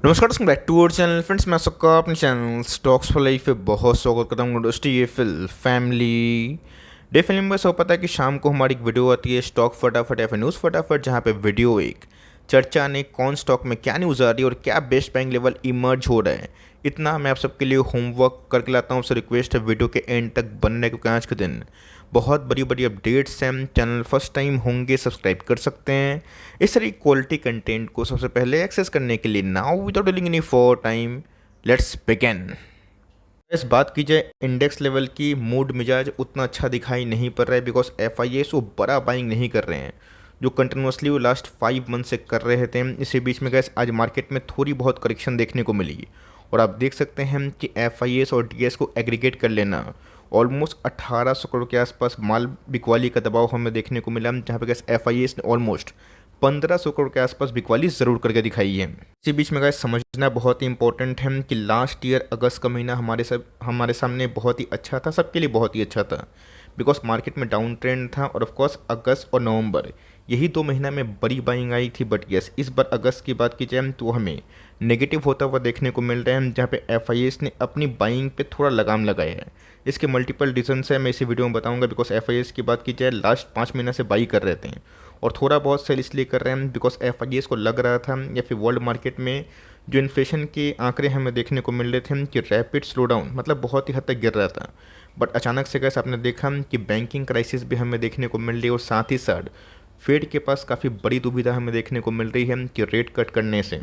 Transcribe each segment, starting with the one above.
नमस्कार दोस्तों, back to our channel friends. मैं सबका अपने चैनल स्टॉक्स फॉर लाइफ पे बहुत स्वागत करता हूँ दोस्तों। ये फिल फैमिली डे फिल्म में सब पता है कि शाम को हमारी एक वीडियो आती है स्टॉक फटाफट या फिर न्यूज़ फटाफट, जहाँ पे वीडियो एक चर्चा ने कौन स्टॉक में क्या न्यूज़ आ रही है और क्या बेस्ट बाइंग लेवल इमर्ज हो रहा है, इतना मैं आप सबके लिए होमवर्क करके लाता हूँ। आपसे रिक्वेस्ट है वीडियो के एंड तक बनने, क्योंकि आज के दिन बहुत बड़ी बड़ी अपडेट्स हैं। चैनल फर्स्ट टाइम होंगे सब्सक्राइब कर सकते हैं इस तरह क्वालिटी कंटेंट को सबसे पहले एक्सेस करने के लिए। Now without dealing any for time, let's begin. इस बात की जाए इंडेक्स लेवल की, मूड मिजाज उतना अच्छा दिखाई नहीं पड़ रहा है, बिकॉज एफ आई एस वो बड़ा बाइंग नहीं कर रहे हैं जो कंटिन्यूसली वो लास्ट 5 मंथ से कर रहे थे। इसी बीच में गैस आज मार्केट में थोड़ी बहुत करेक्शन देखने को मिली और आप देख सकते हैं कि एफ आई एस और डी एस को एग्रीगेट कर लेना ऑलमोस्ट 1800 करोड़ के आसपास माल बिकवाली का दबाव हमें देखने को मिला, जहाँ पे गैस एफ आई एस ने ऑलमोस्ट 1500 करोड़ के आसपास बिकवाली ज़रूर करके दिखाई है। इसी बीच में गाइस समझना बहुत ही इंपॉर्टेंट है कि लास्ट ईयर अगस्त का महीना हमारे सामने बहुत ही अच्छा था, सबके लिए बहुत ही अच्छा था, बिकॉज मार्केट में डाउन ट्रेंड था। और ऑफकोर्स अगस्त और नवंबर यही 2 महीना में बड़ी बाइंग आई थी। बट यस, इस बार अगस्त की बात की जाए तो हमें नेगेटिव होता हुआ देखने को मिल रहा है, जहाँ पे एफ आई एस ने अपनी बाइंग पे थोड़ा लगाम लगाया है। इसके मल्टीपल रीजन्स है, मैं इसी वीडियो में बताऊंगा। बिकॉज एफ आई एस की बात की जाए लास्ट 5 महीना से बाई कर रहे थे और थोड़ा बहुत सेल इसलिए कर रहे हैं बिकॉज एफ आई एस को लग रहा था या फिर वर्ल्ड मार्केट में जो इन्फ्लेशन के आंकड़े हमें देखने को मिल रहे थे कि रैपिड स्लो डाउन, मतलब बहुत ही हद तक गिर रहा था। बट अचानक से कैसे आपने देखा कि बैंकिंग क्राइसिस भी हमें देखने को मिल रही है और साथ ही साथ फेड के पास काफ़ी बड़ी दुविधा हमें देखने को मिल रही है कि रेट कट करने से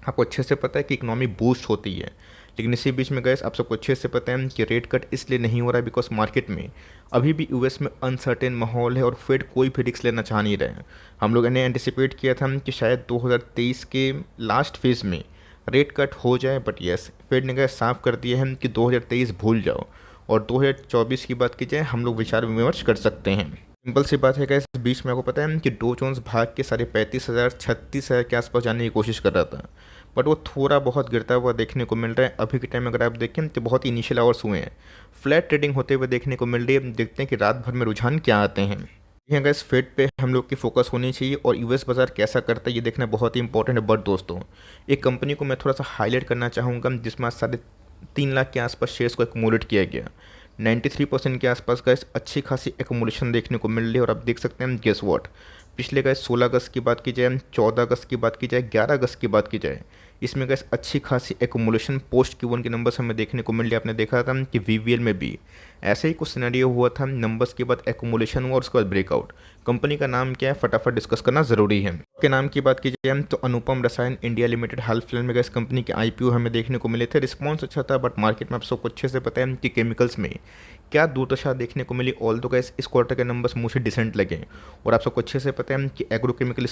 आपको अच्छे से पता है कि इकोनॉमी बूस्ट होती है। लेकिन इसी बीच में गैस आप सबको अच्छे से पता है कि रेट कट इसलिए नहीं हो रहा है बिकॉज मार्केट में अभी भी यूएस में अनसर्टेन माहौल है और फेड कोई भी रिस्क लेना चाह नहीं रहे हैं। हम लोगों ने एंटिसिपेट किया था कि शायद 2023 के लास्ट फेज में रेट कट हो जाए, बट यस, फेड ने गैस साफ कर दिया है कि 2023 भूल जाओ और 2024 की बात की जाए हम लोग विचार विमर्श कर सकते हैं। सिंपल सी बात है इस बीच में आपको पता है कि डो जोन्स भाग के 35,000 36,000 के आसपास जाने की कोशिश कर रहा था, बट वो थोड़ा बहुत गिरता हुआ देखने को मिल रहा है। अभी के टाइम में अगर आप देखें तो बहुत ही इनिशियल आवर्स हुए हैं, फ्लैट ट्रेडिंग होते हुए देखने को मिल रही है। देखते हैं कि रात भर में रुझान क्या आते हैं। यहाँ गैस फेड पे हम लोग की फोकस होनी चाहिए और यूएस बाजार कैसा करता है ये देखना बहुत ही इंपॉर्टेंट है। बट दोस्तों, एक कंपनी को मैं थोड़ा सा हाईलाइट करना चाहूँगा जिसमें आज 3.5 लाख के आसपास शेयर्स को एक्यूमुलेट किया गया। 93% के आसपास गैस अच्छी खासी एक्यूमुलेशन देखने को मिल रही है। और आप देख सकते हैं गेस वॉट, पिछले गैस 16 अगस्त की बात की जाए, 14 अगस्त की बात की जाए, 11 अगस्त की बात की जाए, इसमें गैस अच्छी खासी एक्यूमुलेशन पोस्ट Q1 के नंबर्स हमें देखने को मिल रहे। आपने देखा था कि वीवीएल में भी ऐसे ही कुछ सिनेरियो हुआ था, नंबर्स के बाद एक्यूमुलेशन हुआ और उसके बाद ब्रेकआउट। कंपनी का नाम क्या है फटाफट डिस्कस करना जरूरी है। के नाम की बात की जाए तो अनुपम रसायन इंडिया लिमिटेड, हाल फिलहाल में गैस कंपनी के आईपीओ हमें देखने को मिले थे। रिस्पॉन्स अच्छा था, बट मार्केट में आप सबको अच्छे से पता है कि केमिकल्स में क्या दुर्दशा देखने को मिली। ऑल तो गैस इस क्वार्टर के नंबर्स मुझे डिसेंट लगे और आप सबको अच्छे से पता है कि एग्रोकेमिकल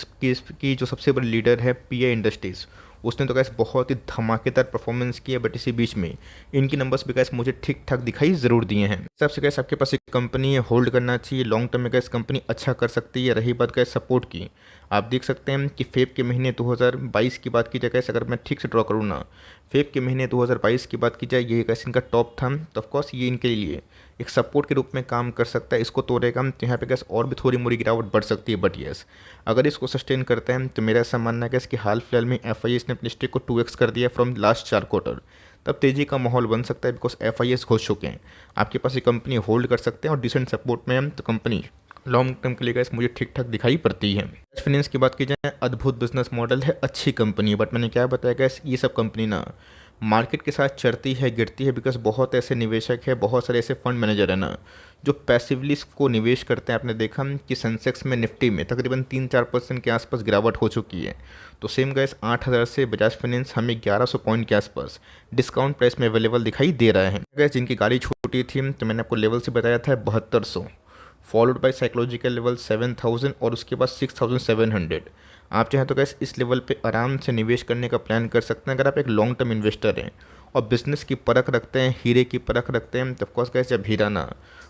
की जो सबसे बड़ी लीडर है पीआई इंडस्ट्रीज़, उसने तो गैस बहुत ही धमाकेदार परफॉर्मेंस की है। बट इसी बीच में इनकी नंबर्स भी गैस मुझे ठीक ठाक दिखाई ज़रूर दिए हैं। सबसे गैस आपके पास एक कंपनी है, होल्ड करना चाहिए, लॉन्ग टर्म में गैस कंपनी अच्छा कर सकती है। रही बात गैस सपोर्ट की, आप देख सकते हैं कि फेब के महीने 2022 की बात की जाए गैस, अगर मैं ठीक से ड्रॉ करूँ ना, फेब के महीने 2022 की बात की जाए, ये गैस इनका टॉप था। तो ऑफकोर्स ये इनके लिए एक सपोर्ट के रूप में काम कर सकता है। इसको तोड़ेगा तो यहाँ पे गैस और भी थोड़ी मोड़ी गिरावट बढ़ सकती है। बट यस, अगर इसको सस्टेन करते हैं तो मेरा ऐसा मानना है गैस कि हाल फिलहाल में एफ आई एस ने अपने स्टेक को 2x कर दिया फ्रॉम लास्ट 4 क्वार्टर, तब तेज़ी का माहौल बन सकता है बिकॉज एफ आई एस घुस चुके हैं। आपके पास ये कंपनी होल्ड कर सकते हैं और डिसेंट सपोर्ट में हम तो कंपनी लॉन्ग टर्म के लिए गैस मुझे ठीक ठाक दिखाई पड़ती है। फाइनेंस की बात की जाए, अद्भुत बिजनेस मॉडल है, अच्छी कंपनी है। बट मैंने क्या बताया गैस, ये सब कंपनी ना मार्केट के साथ चढ़ती है गिरती है बिकॉज बहुत ऐसे निवेशक है, बहुत सारे ऐसे फंड मैनेजर है ना जो पैसिवली इसको निवेश करते हैं। आपने देखा कि सेंसेक्स में निफ्टी में तकरीबन 3-4% के आसपास गिरावट हो चुकी है। तो सेम गैस 8,000 से बजाज फाइनेंस हमें 1100 पॉइंट के आसपास डिस्काउंट प्राइस में अवेलेबल दिखाई दे रहा है। गैस जिनकी गाड़ी छोटी थी तो मैंने आपको लेवल से बताया था 7200, फॉलोड बाय साइकोलॉजिकल लेवल 7,000 और उसके बाद 6,700। आप चाहें तो गैस इस लेवल पे आराम से निवेश करने का प्लान कर सकते हैं अगर आप एक लॉन्ग टर्म इन्वेस्टर हैं और बिज़नेस की परख रखते हैं, हीरे की परख रखते हैं। तो ऑफकोर्स गैस जब हीरा ना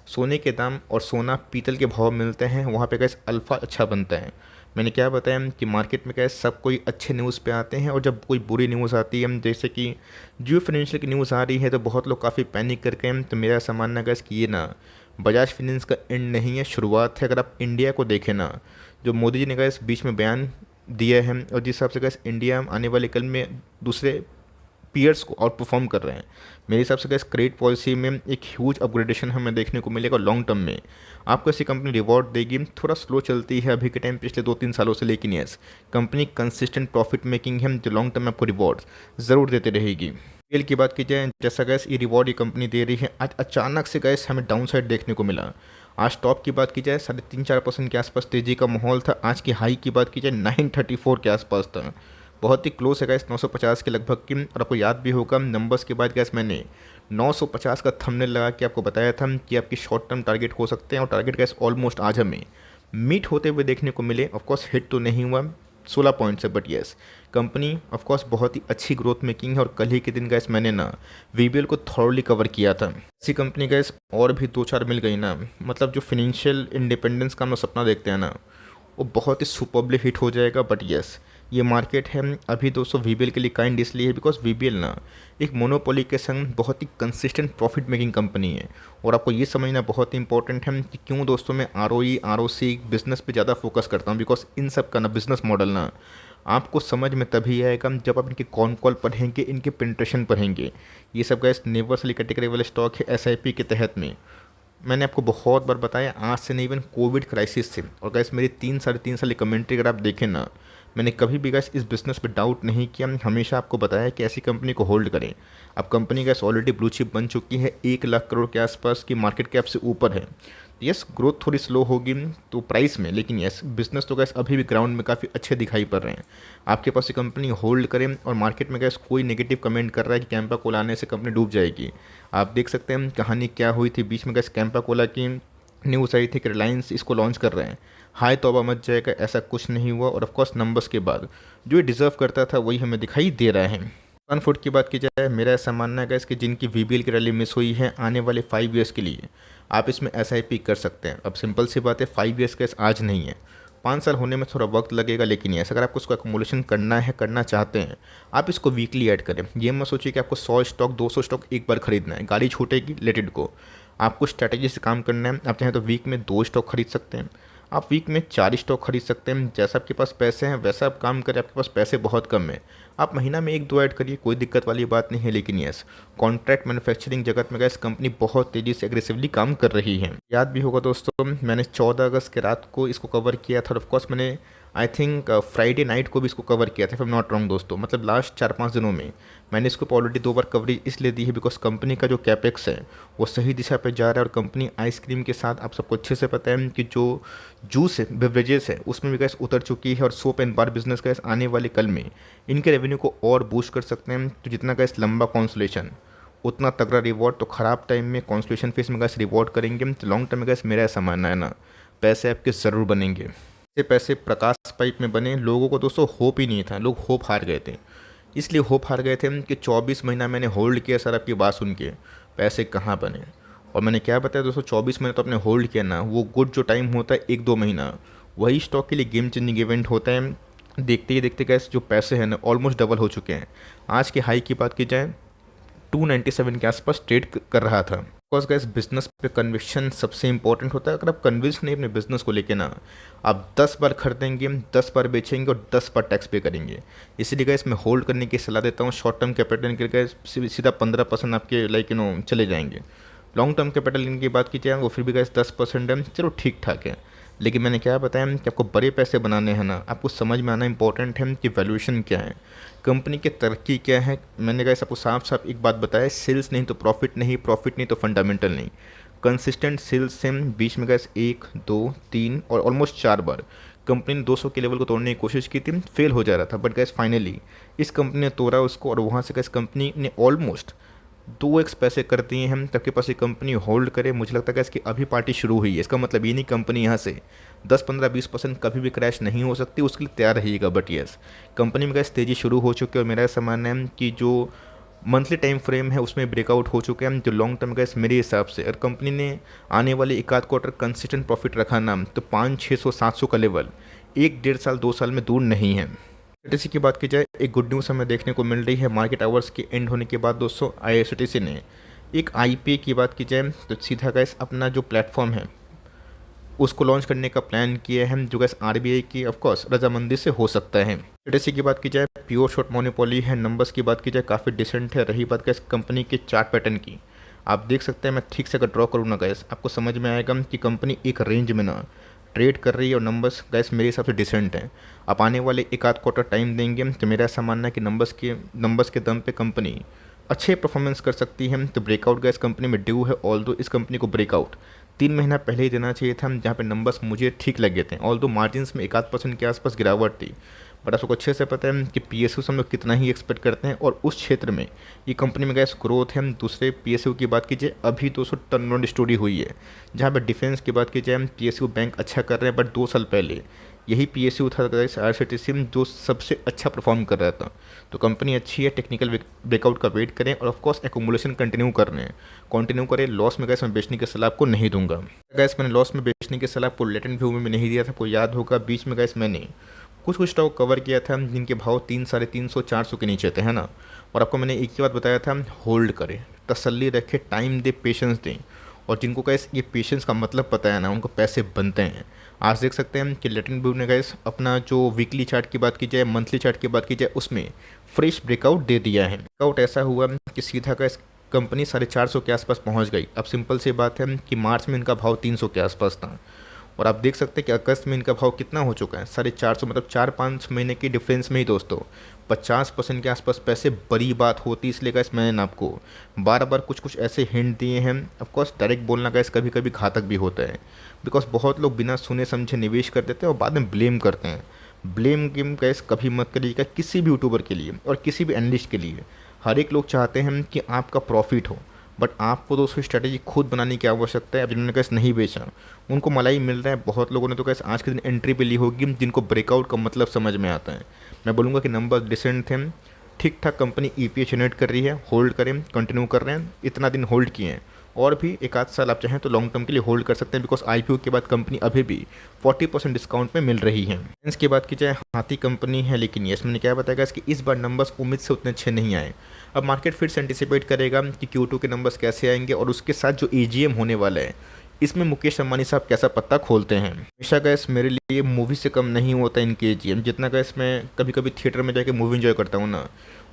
सोने के दाम और सोना पीतल के भाव मिलते हैं, वहाँ पे गैस अल्फ़ा अच्छा बनता है। मैंने क्या बताया कि मार्केट में गैस सब कोई अच्छे न्यूज़ पे आते हैं और जब कोई बुरी न्यूज़ आती है, जैसे कि जियो फाइनेंशियल की न्यूज़ आ रही है, तो बहुत लोग काफ़ी पैनिक करके हैं। तो मेरा ऐसा मानना गैस कि ये ना बजाज फाइनेंस का एंड नहीं है, शुरुआत है। अगर आप इंडिया को देखें ना, जो मोदी जी ने गैस बीच में बयान दिया है और जिस हिसाब से गैस इंडिया आने वाले कल में दूसरे पीयर्स को आउट परफॉर्म कर रहे हैं, मेरे हिसाब से गैस क्रेडिट पॉलिसी में एक ह्यूज अपग्रेडेशन हमें देखने को मिलेगा लॉन्ग टर्म में। आपको ऐसी कंपनी रिवॉर्ड देगी, थोड़ा स्लो चलती है अभी के टाइम पिछले 2-3 सालों से, लेकिन yes company consistent profit making है जो लॉन्ग टर्म में आपको रिवॉर्ड ज़रूर देते रहेगी। पीएल की बात की जाए, जैसा गैस ये रिवॉर्ड ये कंपनी दे रही है, आज अचानक से गैस हमें डाउन साइड देखने को मिला। आज टॉप की बात की जाए 3.5-4% के आसपास तेज़ी का माहौल था। आज की हाई की बात की जाए 934 के आसपास था, बहुत ही क्लोज है गैस 950 के लगभग की। और आपको याद भी होगा नंबर्स के बाद गैस मैंने 950 का थंबनेल लगा के आपको बताया था कि आपकी शॉर्ट टर्म टारगेट हो सकते हैं, और टारगेट गैस ऑलमोस्ट आज हमें मीट होते हुए देखने को मिले। ऑफकोर्स हिट तो नहीं हुआ 16 पॉइंट से, बट येस कंपनी ऑफकोर्स बहुत ही अच्छी ग्रोथ मेकिंग है। और कल ही के दिन गैस मैंने ना वीबीएल को थॉरली कवर किया था। ऐसी कंपनी गैस और भी 2-4 मिल गई ना, मतलब जो फिनेंशियल इंडिपेंडेंस का हम लोग सपना देखते हैं ना, वो बहुत ही सुपरबली हिट हो जाएगा। बट येस ये मार्केट है अभी दोस्तों वीबीएल के लिए काइंड इसलिए है बिकॉज वीबीएल ना एक मोनोपोली के संग बहुत ही कंसिस्टेंट प्रॉफिट मेकिंग कंपनी है। और आपको ये समझना बहुत ही इंपॉर्टेंट है कि क्यों दोस्तों मैं आरओई आरओसी बिजनेस पे ज़्यादा फोकस करता हूँ, बिकॉज इन सब का ना बिजनेस मॉडल ना आपको समझ में तभी आएगा जब आप इनके कॉन कॉल पढ़ेंगे, इनके पेंट्रेशन पढ़ेंगे। ये सब गैस नेवर वाली कैटेगरी वाले स्टॉक है एसआईपी के तहत में। मैंने आपको बहुत बार बताया, आज से नहीं, इवन कोविड क्राइसिस से। और गैस मेरी 3-3.5 साल की कमेंट्री अगर आप देखें ना, मैंने कभी भी गैस इस बिज़नेस पे डाउट नहीं किया। हमेशा आपको बताया कि ऐसी कंपनी को होल्ड करें। अब company gas already blue chip बन चुकी है, 1 लाख करोड़ के आसपास की मार्केट कैप से ऊपर है। यस ग्रोथ थोड़ी स्लो होगी तो प्राइस में, लेकिन यस बिजनेस तो गैस अभी भी ग्राउंड में काफ़ी अच्छे दिखाई पड़ रहे हैं। आपके पास ये कंपनी होल्ड करें। और मार्केट में गैस कोई नेगेटिव कमेंट कर रहा है कि कैंपा कोला आने से कंपनी डूब जाएगी। आप देख सकते हैं कहानी क्या हुई थी बीच में। गैस कैंपा कोला की न्यूज़ आई थी कि रिलायंस इसको लॉन्च कर रहे हैं, हाय तौबा मच जाएगा, ऐसा कुछ नहीं हुआ। और ऑफकोर्स नंबर्स के बाद जो ये डिज़र्व करता था वही हमें दिखाई दे रहा है। वन फुट की बात की जाए, मेरा ऐसा मानना है गैस कि जिनकी वीबीएल की रैली मिस हुई है, आने वाले 5 ईयर्स के लिए आप इसमें एसआईपी कर सकते हैं। अब सिंपल सी बात है, 5 ईयर्स गैस आज नहीं है, 5 साल होने में थोड़ा वक्त लगेगा। लेकिन यस अगर आपको उसको एकमुलेशन करना है, करना चाहते हैं, आप इसको वीकली ऐड करें। ये मत सोचिए कि आपको 100 स्टॉक 200 स्टॉक एक बार खरीदना है, गाड़ी छूटेगी, लेट इट गो। आपको स्ट्रैटेजी से काम करना है। आप चाहें तो वीक में 2 स्टॉक खरीद सकते हैं, आप वीक में 4 स्टॉक खरीद सकते हैं। जैसा आपके पास पैसे हैं वैसा आप काम करें। आपके पास पैसे बहुत कम है, आप महीना में 1-2 ऐड करिए, कोई दिक्कत वाली बात नहीं है। लेकिन यस कॉन्ट्रैक्ट मैन्युफैक्चरिंग जगत में गैस कंपनी बहुत तेज़ी से एग्रेसिवली काम कर रही है। याद भी होगा दोस्तों, मैंने 14 अगस्त के रात को इसको कवर किया था। ऑफकोर्स मैंने आई थिंक फ्राइडे नाइट को भी इसको कवर किया था, if I am not wrong दोस्तों। मतलब लास्ट 4-5 दिनों में मैंने इसको ऑलरेडी 2 बार कवरेज इसलिए दी है बिकॉज कंपनी का जो कैपेक्स है वो सही दिशा पे जा रहा है। और कंपनी आइसक्रीम के साथ, आप सबको अच्छे से पता है कि जो जूस है, बेवरेजेस है, उसमें भी गैस उतर चुकी है। और soap and bar business gas आने वाले कल में इनके रेवेन्यू को और बूस्ट कर सकते हैं। तो जितना गैस लंबा कॉन्सुलेशन उतना तगड़ा रिवॉर्ड। तो ख़राब टाइम में कॉन्सुलेशन फेस में गैस रिवॉर्ड करेंगे तो लॉन्ग टर्म में गैस मेरा ऐसा मानना है ना, पैसे आपके ज़रूर बनेंगे। ये पैसे प्रकाश पाइप में बने। लोगों को दोस्तों होप ही नहीं था, लोग होप हार गए थे। इसलिए होप हार गए थे कि 24 महीना मैंने होल्ड किया सर, आपकी बात सुन के पैसे कहाँ बने। और मैंने क्या बताया दोस्तों, 24 महीने तो आपने होल्ड किया ना, वो गुड जो टाइम होता है 1-2 महीना, वही स्टॉक के लिए गेम चेंजिंग इवेंट होता है। देखते ही देखते कैसे जो पैसे हैं ना ऑलमोस्ट डबल हो चुके हैं। आज की हाई की बात की जाए 297 के आसपास ट्रेड कर रहा था। बिकॉज गैस बिजनेस पे कन्विक्शन सबसे इंपॉर्टेंट होता है। अगर आप कन्विंस नहीं अपने बिजनेस को लेके ना, आप 10 बार खरीदेंगे, 10 बार बेचेंगे और 10 बार टैक्स पे करेंगे। इसीलिए गैस मैं होल्ड करने की सलाह देता हूँ। शॉर्ट टर्म कैपिटल के गैस सीधा 15% आपके चले जाएंगे। लॉन्ग टर्म कैपिटल की बात की जाए वो फिर भी गैस 10% है, चलो ठीक ठाक है। लेकिन मैंने क्या बताया कि आपको बड़े पैसे बनाने हैं ना, आपको समझ में आना इंपॉर्टेंट है कि वैल्यूएशन क्या है, कंपनी की तरक्की क्या है। मैंने गैस आपको साफ साफ एक बात बताया, सेल्स नहीं तो प्रॉफिट नहीं, प्रॉफिट नहीं तो फंडामेंटल नहीं। कंसिस्टेंट सेल्स से बीच में गैस 1, 2, 3 और ऑलमोस्ट 4 बार कंपनी ने 200 के लेवल को तोड़ने की कोशिश की थी, फेल हो जा रहा था। बट गैस फाइनली इस कंपनी ने तोड़ा उसको, और वहाँ से गैस कंपनी ने ऑलमोस्ट 2x पैसे कर दिए हैं। तब के पास ये कंपनी होल्ड करे, मुझे लगता है कि इसकी अभी पार्टी शुरू हुई है। इसका मतलब ये नहीं कंपनी यहाँ से 10-15-20% कभी भी क्रैश नहीं हो सकती, उसके लिए तैयार रहिएगा। बट यस कंपनी में गैस तेज़ी शुरू हो चुकी है। और मेरा ऐसा मानना है कि जो मंथली टाइम फ्रेम है उसमें ब्रेकआउट हो चुके हैं। जो लॉन्ग टर्म गैस मेरे हिसाब से अगर कंपनी ने आने वाले 1-8 क्वार्टर कंसिस्टेंट प्रॉफिट रखा ना, तो 500-600-700 का लेवल 1-1.5 साल 2 साल में दूर नहीं है। आईआरसीटीसी की बात की जाए, एक गुड न्यूज़ हमें देखने को मिल रही है। मार्केट आवर्स के एंड होने के बाद दोस्तों आईआरसीटीसी ने एक आईपीओ की बात की जाए तो सीधा गैस अपना जो प्लेटफॉर्म है उसको लॉन्च करने का प्लान किया है, जो गैस आरबीआई की ऑफकोर्स रजामंदी से हो सकता है। लिटरेसी की बात की जाए, प्योर शॉर्ट मोनोपोली है। नंबर्स की बात की जाए काफ़ी डिसेंट है। रही बात गैस कंपनी के चार्ट पैटर्न की, आप देख सकते हैं, मैं ठीक से अगर ड्रॉ करूँ ना गैस, आपको समझ में आएगा कि कंपनी एक रेंज में ना ट्रेड कर रही है और नंबर्स गैस मेरे हिसाब से डिसेंट हैं। आप आने वाले एक आध क्वार्टर टाइम देंगे तो मेरा ऐसा मानना है कि नंबर्स के दम पे कंपनी अच्छे परफॉर्मेंस कर सकती है। तो ब्रेकआउट गैस कंपनी में ड्यू है। ऑल्दो इस कंपनी को ब्रेकआउट 3 महीना पहले ही देना चाहिए था, जहाँ पे नंबर्स मुझे ठीक लगे थे। ऑल्दो मार्जिन्स में 1-8% के आसपास गिरावट थी, बट आपको अच्छे से पता है कि पीएसयू से हम लोग कितना ही एक्सपेक्ट करते हैं, और उस क्षेत्र में ये कंपनी में गैस ग्रोथ है। दूसरे पीएसयू की बात कीजिए, अभी 200 टर्नअराउंड स्टोरी हुई है। जहाँ पर डिफेंस की बात की जाए, पीएसयू बैंक अच्छा कर रहे हैं, बट 2 साल पहले यही पीएसयू था गैस आईआरसीटीसी में जो सबसे अच्छा परफॉर्म कर रहा था। तो कंपनी अच्छी है, टेक्निकल ब्रेकआउट का वेट करें, और ऑफकोर्स एकोमुलेशन कंटिन्यू करें। लॉस में गैस मैं बेचने की सलाह आपको नहीं दूंगा। गैस मैंने लॉस में बेचने की सलाह आपको लेटेंट व्यू में नहीं दिया था, आपको याद होगा। बीच में गैस मैंने कुछ स्टॉक कवर किया था जिनके भाव 300-350-400 के नीचे थे, है ना। और आपको मैंने एक ही बात बताया था, होल्ड करें, तसल्ली रखें, टाइम दे, पेशेंस दें। और जिनको गैस ये पेशेंस का मतलब पता है ना, उनको पैसे बनते हैं। आज देख सकते हैं कि लेटेंट व्यू ने गैस अपना जो वीकली चार्ट की बात की जाए, मंथली चार्ट की बात की जाए, उसमें फ्रेश ब्रेकआउट दे दिया है। ब्रेकआउट ऐसा हुआ कि सीधा गैस कंपनी 450 के आसपास पहुंच गई। अब सिंपल सी बात है कि मार्च में इनका भाव 300 के आसपास था, और आप देख सकते हैं कि अगस्त में इनका भाव कितना हो चुका है, 450। मतलब 4-5 महीने की डिफरेंस में ही दोस्तों 50% के आसपास पैसे बड़ी बात होती। इसलिए गैस मैंने आपको बार बार कुछ ऐसे हिंट दिए हैं। ऑफकोर्स डायरेक्ट बोलना गैस कभी कभी घातक भी होता है, बिकॉज बहुत लोग बिना सुने समझे निवेश कर देते हैं और बाद में ब्लेम करते हैं। ब्लेम गेम गैस कभी मत करिएगा किसी भी यूट्यूबर के लिए और किसी भी एनालिस्ट के लिए। हर एक लोग चाहते हैं कि आपका प्रॉफिट हो, बट आपको दोस्तों स्ट्रैटेजी खुद बनाने की आवश्यकता है। अब जिन्होंने कैसे नहीं बेचा उनको मलाई मिल रहा है। बहुत लोगों ने तो कैसे आज के दिन एंट्री पे ली होगी जिनको ब्रेकआउट का मतलब समझ में आता है। मैं बोलूँगा कि नंबर डिसेंट थे, ठीक ठाक कंपनी ईपीएस जनरेट कर रही है। होल्ड करें, कंटिन्यू कर रहे हैं, इतना दिन होल्ड किए हैं, और भी एक आध साल आप चाहें तो लॉन्ग टर्म के लिए होल्ड कर सकते हैं, बिकॉज आईपीओ के बाद कंपनी अभी भी 40% डिस्काउंट में मिल रही है। इसकी बात की जाए, हाथी कंपनी है, लेकिन यस मैंने क्या बताया कि इस बार नंबर्स उम्मीद से उतने अच्छे नहीं आए। अब मार्केट फिर से एंटिसिपेट करेगा कि Q2 के नंबर्स कैसे आएंगे, और उसके साथ जो एजीएम होने वाला है इसमें मुकेश अंबानी साहब कैसा पत्ता खोलते हैं। हमेशा गैस मेरे लिए मूवी से कम नहीं होता इनके एजीएम। जितना गैस मैं कभी कभी थिएटर में जाके मूवी एंजॉय करता हूँ ना,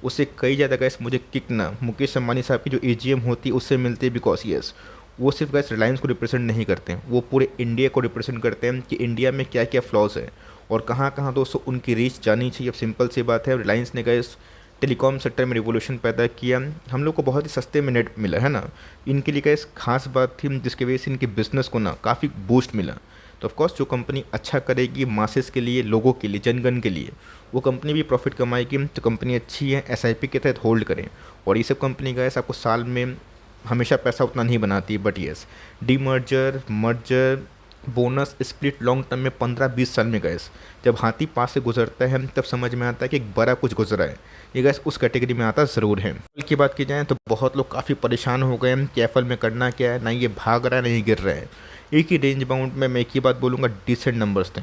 उससे कई ज़्यादा गैस मुझे किक ना मुकेश अंबानी साहब की जो एजीएम होती है उससे मिलती है। बिकॉज यस वो सिर्फ गैस रिलायंस को रिप्रेजेंट नहीं करते हैं, वो पूरे इंडिया को रिप्रेजेंट करते हैं कि इंडिया में क्या क्या फ्लॉज है और कहाँ कहाँ दोस्तों उनकी रीच जानी चाहिए। अब सिंपल सी बात है, रिलायंस ने गैस टेलीकॉम सेक्टर में रिवोल्यूशन पैदा किया, हम लोग को बहुत ही सस्ते में नेट मिला, है ना। इनके लिए गैस खास बात थी जिसकी वजह से इनके बिजनेस को ना काफ़ी बूस्ट मिला। तो ऑफकोर्स जो कंपनी अच्छा करेगी मासेस के लिए, लोगों के लिए, जनगण के लिए, वो कंपनी भी प्रॉफिट कमाएगी। तो कंपनी अच्छी है, एसआईपी के तहत होल्ड करें। और ये सब कंपनी गैस आपको साल में हमेशा पैसा उतना नहीं बनाती, but yes demerger, merger, bonus, split long term में 15-20 साल में गैस जब हाथी पास से गुजरता है तब समझ में आता है कि एक बड़ा कुछ गुजरा है। ये गैस उस कैटेगरी में आता ज़रूर है। एप्पल की बात की जाए तो बहुत लोग काफ़ी परेशान हो गए हैं कि एप्पल में करना क्या है, ना ये भाग रहा है ना ये गिर रहा है। एक ही रेंज बाउंड में मैं एक ही बात बोलूँगा, डिसेंट नंबर्स थे।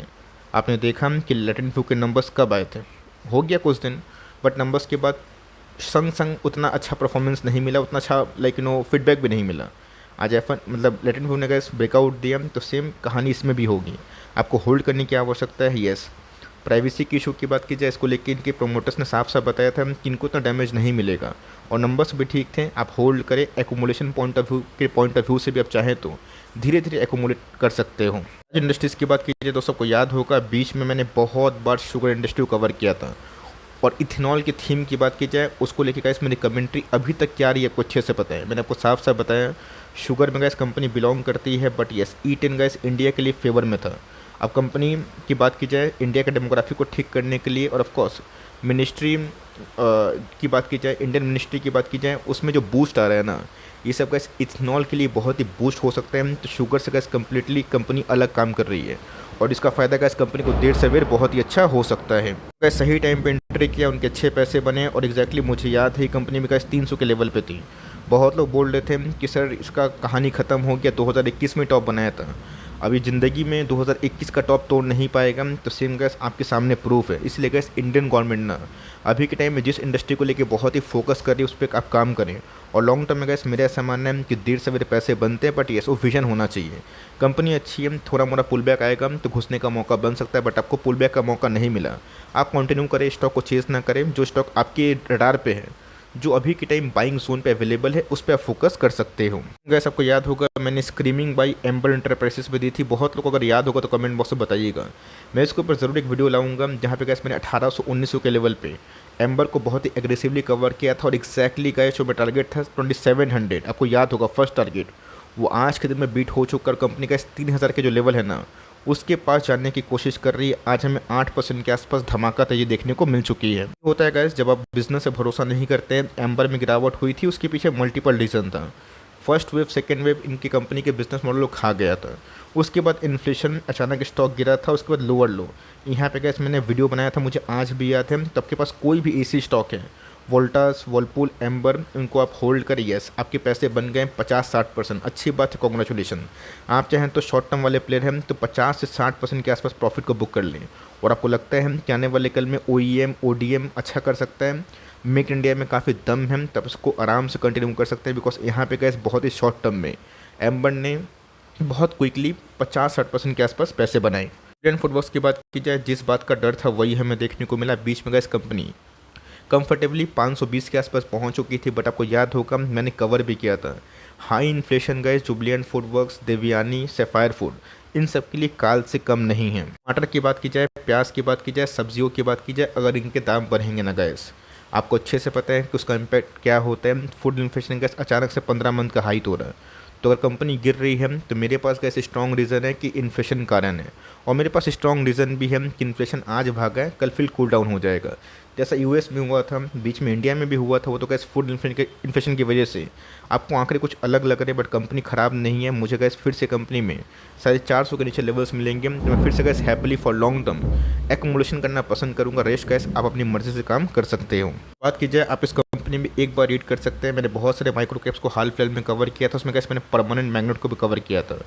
आपने देखा कि लेटेंट व्यू के नंबर्स कब आए थे, हो गया कुछ दिन, बट नंबर्स के बाद संग उतना अच्छा परफॉर्मेंस नहीं मिला, उतना अच्छा फीडबैक भी नहीं मिला। आज एफन मतलब लेटेंट व्यू ने गैस ब्रेकआउट दिया, तो सेम कहानी इसमें भी होगी। आपको होल्ड करने की आवश्यकता है। यस प्राइवेसी की इशू की बात की जाए, इसको लेकर इनके प्रोमोटर्स ने साफ साफ बताया था कि इनको इतना डैमेज नहीं मिलेगा, और नंबर्स भी ठीक थे। आप होल्ड करें, एकोमुलेशन पॉइंट ऑफ व्यू से भी आप चाहें तो धीरे धीरे एकोमुलेट कर सकते हो। इंडस्ट्रीज़ की बात कीजिए तो सबको याद होगा बीच में मैंने बहुत बार शुगर इंडस्ट्री को कवर किया था, और इथेनॉल की थीम की बात की जाए उसको लेके गैस मेरी कमेंट्री अभी तक क्या रही है आपको अच्छे से पता है। मैंने आपको साफ साफ बताया शुगर में गैस कंपनी बिलोंग करती है, but yes E10 gas India के लिए फेवर में था। अब कंपनी की बात की जाए इंडिया के डेमोग्राफी को ठीक करने के लिए, और ऑफ कोर्स मिनिस्ट्री की बात की जाए, इंडियन मिनिस्ट्री की बात की जाए, उसमें जो बूस्ट आ रहा है ना, ये सब गैस इथेनॉल के लिए बहुत ही बूस्ट हो सकता है। तो शुगर से गैस कम्प्लीटली कंपनी अलग काम कर रही है, और इसका फ़ायदा गैस कंपनी को देर सवेर बहुत ही अच्छा हो सकता है। गैस सही टाइम पे एंट्री किया, उनके अच्छे पैसे बने, और एग्जैक्टली मुझे याद है कंपनी में गैस 300 के लेवल पे थी। बहुत लोग बोल रहे थे कि सर इसका कहानी ख़त्म हो गया, 2021 में टॉप बनाया था। अभी ज़िंदगी में 2021 का टॉप तोड़ नहीं पाएगा, तो सेम गैस आपके सामने प्रूफ है। इसलिए गैस इंडियन गवर्नमेंट ना अभी के टाइम में जिस इंडस्ट्री को लेके बहुत ही फोकस कर रही है उस पर आप काम करें। और लॉन्ग टर्म में गैस मेरा ऐसा मानना है कि देर सवेरे पैसे बनते हैं, बट ये वो विजन होना चाहिए। कंपनी अच्छी है, थोड़ा मोड़ा पुल बैक आएगा तो घुसने का मौका बन सकता है, बट आपको पुल बैक का मौका नहीं मिला। आप कंटिन्यू करें, स्टॉक को चेस ना करें। जो स्टॉक आपके रडार पे है, जो अभी के टाइम बाइंग जोन पे अवेलेबल है, उस पर आप फोकस कर सकते हो। गैस आपको याद होगा मैंने स्क्रीमिंग बाई एम्बर इंटरप्राइजेस पे दी थी, बहुत लोग अगर याद होगा तो कमेंट बॉक्स में बताइएगा। मैं इसके ऊपर ज़रूर एक वीडियो लाऊंगा जहाँ पे गैस मैंने 1800-1900 के लेवल पे एम्बर को बहुत ही एग्रेसिवली कवर किया था, और एक्जैक्टली गैस जो मेरा टारगेट था 2700, आपको याद होगा फर्स्ट टारगेट, वो आज के दिन में बीट हो चुका। कंपनी का 3000 के जो लेवल है ना, उसके पास जाने की कोशिश कर रही है। आज हमें 8% के आसपास धमाका तेजी देखने को मिल चुकी है। होता है गाइस, जब आप बिजनेस से भरोसा नहीं करते हैं। एम्बर में गिरावट हुई थी, उसके पीछे मल्टीपल रीज़न था। फर्स्ट वेव, सेकेंड वेव इनकी कंपनी के बिजनेस मॉडल को खा गया था। उसके बाद इन्फ्लेशन, अचानक स्टॉक गिरा था। उसके बाद लोअर लो। यहाँ पे गैस मैंने वीडियो बनाया था, मुझे आज भी याद है। तो आपके पास कोई भी एसी स्टॉक है, वोल्टास, वर्लपूल, एम्बर, इनको आप होल्ड करें। यस, आपके पैसे बन गए 50-60%, अच्छी बात है, कॉन्ग्रेचुलेसन। आप चाहें तो शॉर्ट टर्म वाले प्लेयर हैं तो 50 से 60% के आसपास प्रॉफिट को बुक कर लें। और आपको लगता है कि आने वाले कल में OEM, ODM अच्छा कर सकता है, मेक इंडिया में काफ़ी दम है, तब इसको आराम से कंटिन्यू कर सकते हैं। बिकॉज यहाँ पे गैस बहुत ही शॉर्ट टर्म में एम्बर ने बहुत क्विकली 50-60% के आसपास पैसे बनाए। इंडियन फुटवर्क्स की बात की जाए, जिस बात का डर था वही हमें देखने को मिला। बीच में गैस कंपनी कंफर्टेबली 520 के आसपास पहुंच चुकी थी, बट आपको याद होगा मैंने कवर भी किया था। हाई इन्फ्लेशन गए, Jubilant FoodWorks, Devyani, Sapphire food, इन सब के लिए काल से कम नहीं है। टमाटर की बात की जाए, प्याज की बात की जाए, सब्जियों की बात की जाए, अगर इनके दाम बढ़ेंगे ना गैस, आपको अच्छे से पता है कि उसका इम्पैक्ट क्या होता है। फूड इन्फ्लेशन गैस अचानक से 15 मंथ का हाई हो रहा है। तो अगर कंपनी गिर रही है तो मेरे पास कैसे स्ट्रॉन्ग रीज़न है कि इन्फ्लेशन कारण है, और मेरे पास स्ट्रॉन्ग रीज़न भी है कि इन्फ्लेशन आज भागा है, कल फिर कूल डाउन हो जाएगा। जैसा US में हुआ था, बीच में इंडिया में भी हुआ था। वो तो कैसे फूड इन्फ्लेशन की वजह से आपको आंकड़े कुछ अलग लग रहे हैं, बट कंपनी ख़राब नहीं है। मुझे गैस फिर से कंपनी में 450 के नीचे लेवल्स मिलेंगे, तो मैं फिर से gas happily for long term accumulation करना पसंद करूँगा। रेस्ट गैस आप अपनी मर्जी से काम कर सकते हो। बात की जाए, आप इस कंपनी में एक बार रीड कर सकते हैं। मैंने बहुत सारे माइक्रो कैप्स को हाल फिलहाल में कवर किया था, उसमें गैस मैंने परमानेंट मैग्नेट को भी कवर किया था।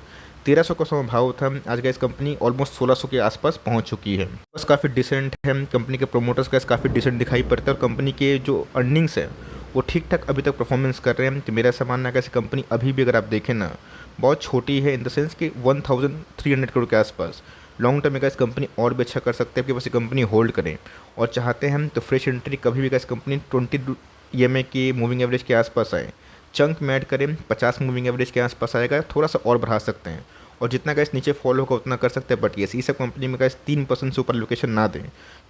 1300 का समय भाव था, आज गैस कंपनी ऑलमोस्ट 1600 के आसपास पहुंच चुकी है। बस काफ़ी डिसेंट है, कंपनी के प्रोमोटर्स गैस काफ़ी डिसेंट दिखाई पड़ता है, और कंपनी के जो अर्निंग्स है वो ठीक ठाक अभी तक परफॉर्मेंस कर रहे हैं। तो मेरा ऐसा मानना है कि कंपनी अभी भी अगर आप देखें ना, बहुत छोटी है, इन द सेंस कि 1300 करोड़ के आसपास। लॉन्ग टर्म में गैस कंपनी और भी अच्छा कर सकते हैं कि बस ये कंपनी होल्ड करें। और चाहते हैं हम तो फ्रेश एंट्री कभी भी गैस कंपनी 20 EMA की मूविंग एवरेज के आसपास आए, चंक में ऐड करें 50 मूविंग एवरेज के आसपास आएगा, थोड़ा सा और बढ़ा सकते हैं। और जितना गैस नीचे फॉल होगा उतना कर सकते हैं, बट ये सब कंपनी में गैस 3% से ऊपर लोकेशन ना दें।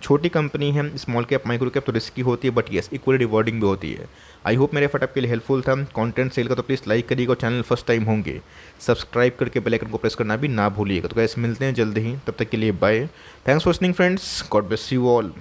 छोटी कंपनी है, स्मॉल कैप, माइक्रो कैप तो रिस्की होती है, बट येस इक्वली रिवॉर्डिंग भी होती है। आई होप मेरे फट आपके लिए हेल्पफुल था। कंटेंट सेल का तो प्लीज़ लाइक करिएगा, और चैनल फर्स्ट टाइम होंगे सब्सक्राइब करके बेल आइकन को प्रेस करना भी ना भूलिएगा। तो गैस मिलते हैं जल्द ही, तब तक के लिए bye. Thanks for listening friends, God bless you all.